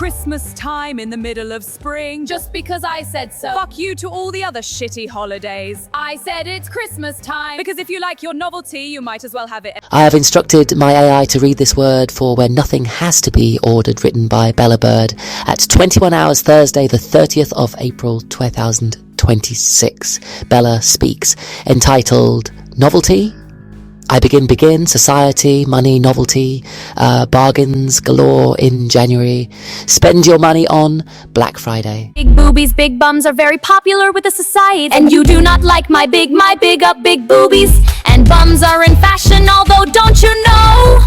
Christmas time in the middle of spring. Just because I said so. Fuck you to all the other shitty holidays. I said it's Christmas time. Because if you like your novelty, you might as well have it. I have instructed my AI to read this word for Where Nothing Has to Be Ordered, written by Bella Bird, at 21 hours Thursday, the 30th of April 2026. Bella speaks, entitled Novelty. I begin, society, money, novelty, bargains galore in January. Spend your money on Black Friday. Big boobies, big bums are very popular with the society. And you do not like my big up big boobies. And bums are in fashion, although don't you know?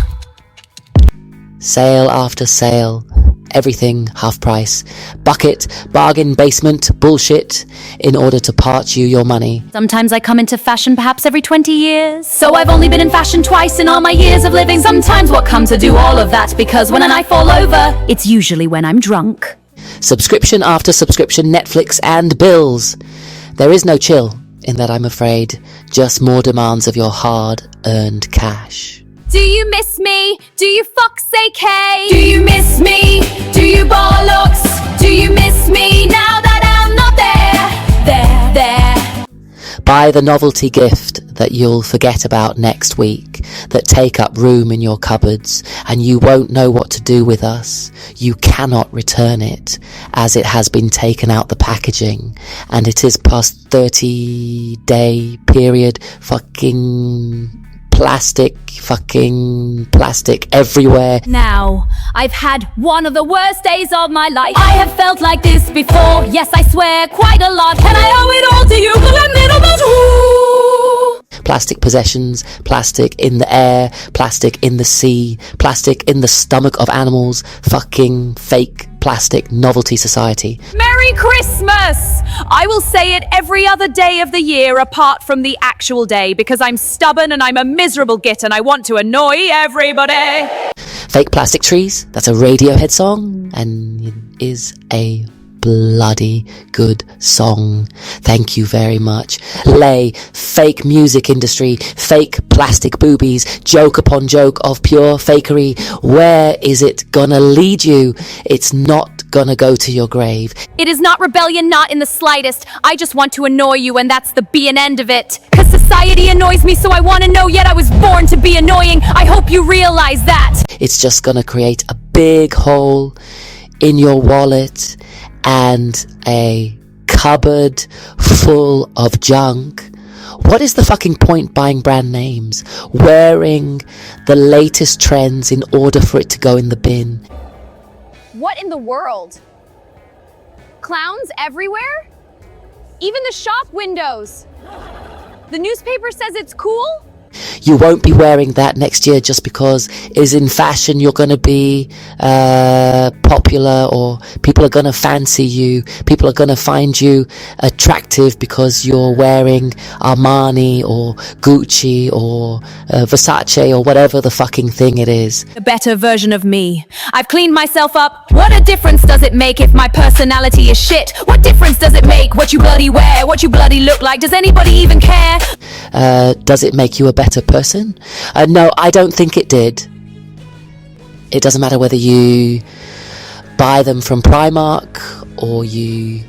Sale after sale. Everything half price. Bucket, bargain, basement, bullshit, in order to part you your money. Sometimes I come into fashion perhaps every 20 years. So I've only been in fashion twice in all my years of living. Sometimes what come to do all of that, because when I fall over, it's usually when I'm drunk. Subscription after subscription, Netflix and bills. There is no chill in that, I'm afraid. Just more demands of your hard-earned cash. Do you miss me? Do you fuck's sake, hey? Do you miss me? Do you bollocks? Do you miss me now that I'm not there? Buy the novelty gift that you'll forget about next week, that take up room in your cupboards, and you won't know what to do with us. You cannot return it, as it has been taken out the packaging, and it is past 30-day period. Plastic everywhere. Now, I've had one of the worst days of my life. I have felt like this before. Yes, I swear, quite a lot. And I owe it all to you, 'cause I'm little but who? Plastic possessions, plastic in the air, plastic in the sea, plastic in the stomach of animals, fucking fake plastic novelty society. Merry Christmas! I will say it every other day of the year apart from the actual day, because I'm stubborn and I'm a miserable git and I want to annoy everybody. Fake plastic trees, that's a Radiohead song, and it is a bloody good song. Thank you very much. Lay, fake music industry, fake plastic boobies, joke upon joke of pure fakery. Where is it gonna lead you? It's not gonna go to your grave. It is not rebellion, not in the slightest. I just want to annoy you, and that's the be and end of it. 'Cause society annoys me, so I want to know, yet I was born to be annoying. I hope you realize that. It's just gonna create a big hole in your wallet and a cupboard full of junk. What is the fucking point buying brand names, wearing the latest trends in order for it to go in the bin? What in the world? Clowns everywhere? Even the shop windows. The newspaper says it's cool? You won't be wearing that next year just because it is in fashion. You're going to be popular, or people are going to fancy you. People are going to find you attractive because you're wearing Armani or Gucci or Versace or whatever the fucking thing it is. The better version of me. I've cleaned myself up. What a difference does it make if my personality is shit? What difference does it make what you bloody wear, what you bloody look like? Does anybody even care? Does it make you a better person? No, I don't think it did. It doesn't matter whether you buy them from Primark or you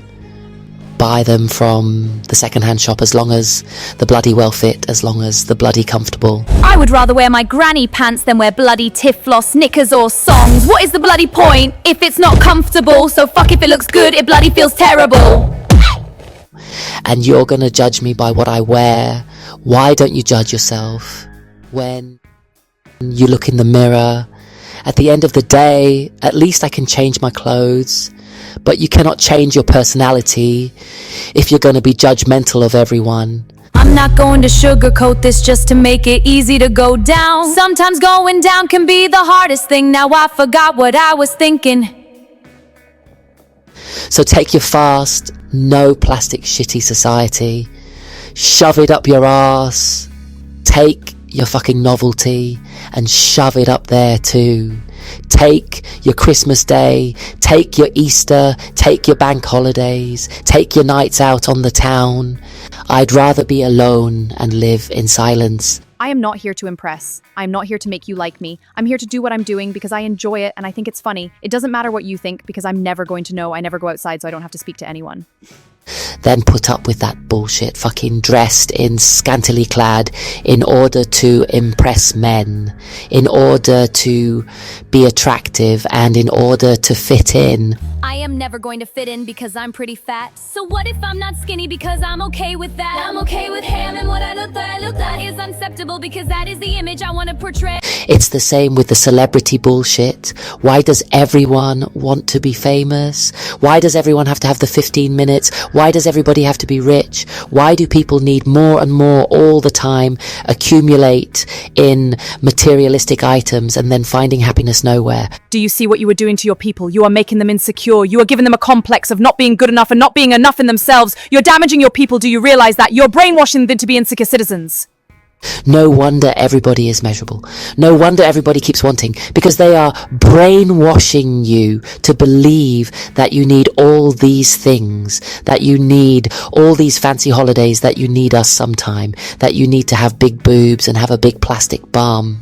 buy them from the second-hand shop, as long as the bloody well fit, as long as the bloody comfortable. I would rather wear my granny pants than wear bloody Tiflos, knickers or songs. What is the bloody point if it's not comfortable? So fuck if it looks good, it bloody feels terrible. And you're gonna judge me by what I wear. Why don't you judge yourself when you look in the mirror? At the end of the day, at least I can change my clothes, but you cannot change your personality if you're going to be judgmental of everyone. I'm not going to sugarcoat this just to make it easy to go down. Sometimes going down can be the hardest thing. Now I forgot what I was thinking. So take your fast, no plastic shitty society, shove it up your ass, take your fucking novelty and shove it up there too. Take your Christmas Day, take your Easter, take your bank holidays, take your nights out on the town. I'd rather be alone and live in silence I am not here to impress. I am not here to make you like me. I'm here to do what I'm doing because I enjoy it and I think it's funny. It doesn't matter what you think because I'm never going to know. I never go outside, so I don't have to speak to anyone. Then put up with that bullshit, fucking dressed in scantily clad in order to impress men, in order to be attractive, and in order to fit in. I am never going to fit in because I'm pretty fat. So what if I'm not skinny because I'm okay with that? I'm okay with him and what I look that is unacceptable because that is the image I want to portray. It's the same with the celebrity bullshit. Why does everyone want to be famous? Why does everyone have to have the 15 minutes? Why does everybody have to be rich? Why do people need more and more all the time, accumulate in materialistic items and then finding happiness nowhere? Do you see what you are doing to your people? You are making them insecure. You are giving them a complex of not being good enough and not being enough in themselves. You're damaging your people. Do you realize that? You're brainwashing them to be insecure citizens. No wonder everybody is measurable. No wonder everybody keeps wanting, because they are brainwashing you to believe that you need all these things, that you need all these fancy holidays, that you need us sometime, that you need to have big boobs and have a big plastic bum.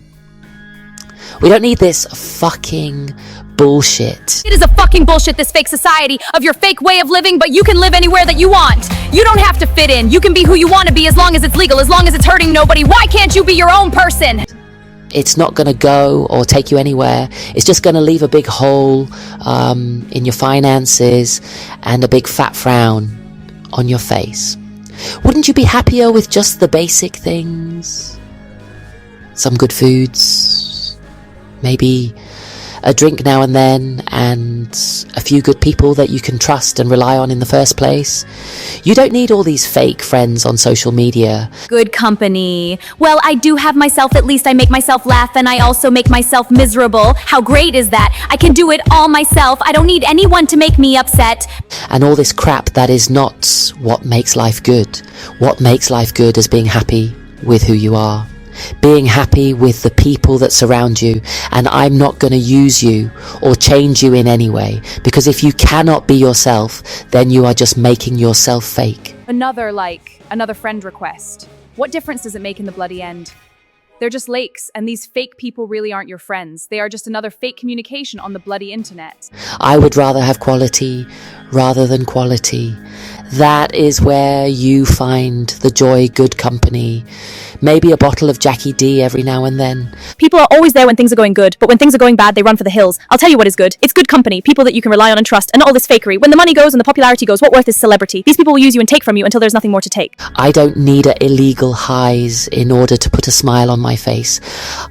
We don't need this fucking bullshit. It is a fucking bullshit, this fake society of your fake way of living, but you can live anywhere that you want. You don't have to fit in. You can be who you want to be as long as it's legal, as long as it's hurting nobody. Why can't you be your own person? It's not going to go or take you anywhere. It's just going to leave a big hole in your finances and a big fat frown on your face. Wouldn't you be happier with just the basic things? Some good foods, maybe a drink now and then, and a few good people that you can trust and rely on in the first place. You don't need all these fake friends on social media. Good company. Well, I do have myself. At least I make myself laugh, and I also make myself miserable. How great is that? I can do it all myself. I don't need anyone to make me upset. And all this crap that is not what makes life good. What makes life good is being happy with who you are. Being happy with the people that surround you, and I'm not going to use you or change you in any way, because if you cannot be yourself, then you are just making yourself fake. Another friend request. What difference does it make in the bloody end? They're just lakes, and these fake people really aren't your friends. They are just another fake communication on the bloody internet. I would rather have quality rather than quality. That is where you find the joy, good company. Maybe a bottle of Jackie D every now and then. People are always there when things are going good, but when things are going bad, they run for the hills. I'll tell you what is good. It's good company, people that you can rely on and trust, and not all this fakery. When the money goes and the popularity goes, what worth is celebrity? These people will use you and take from you until there's nothing more to take. I don't need illegal highs in order to put a smile on my face.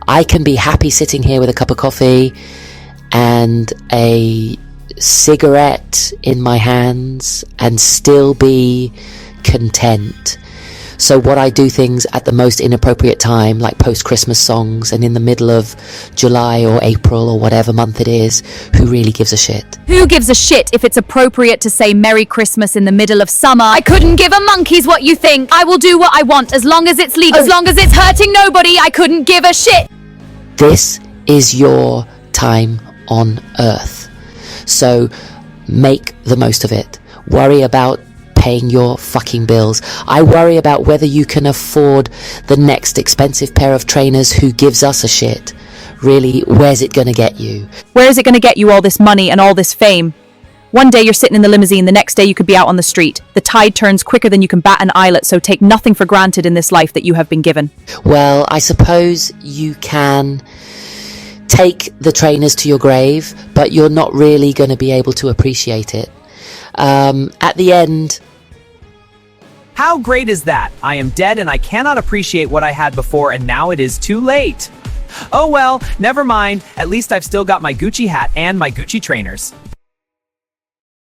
I can be happy sitting here with a cup of coffee and a cigarette in my hands and still be content. So what I do things at the most inappropriate time, like post-Christmas songs, and in the middle of July or April or whatever month it is, who really gives a shit? Who gives a shit if it's appropriate to say Merry Christmas in the middle of summer? I couldn't give a monkey's what you think. I will do what I want as long as it's legal, as long as it's hurting nobody. I couldn't give a shit. This is your time on Earth. So make the most of it. Worry about paying your fucking bills. I worry about whether you can afford the next expensive pair of trainers. Who gives us a shit? Really, where's it gonna get you? Where is it going to get you all this money and all this fame? One day you're sitting in the limousine, the next day you could be out on the street. The tide turns quicker than you can bat an eyelet, so take nothing for granted in this life that you have been given. Well, I suppose you can take the trainers to your grave, but you're not really going to be able to appreciate it. At the end... How great is that? I am dead and I cannot appreciate what I had before, and now it is too late. Oh well, never mind. At least I've still got my Gucci hat and my Gucci trainers.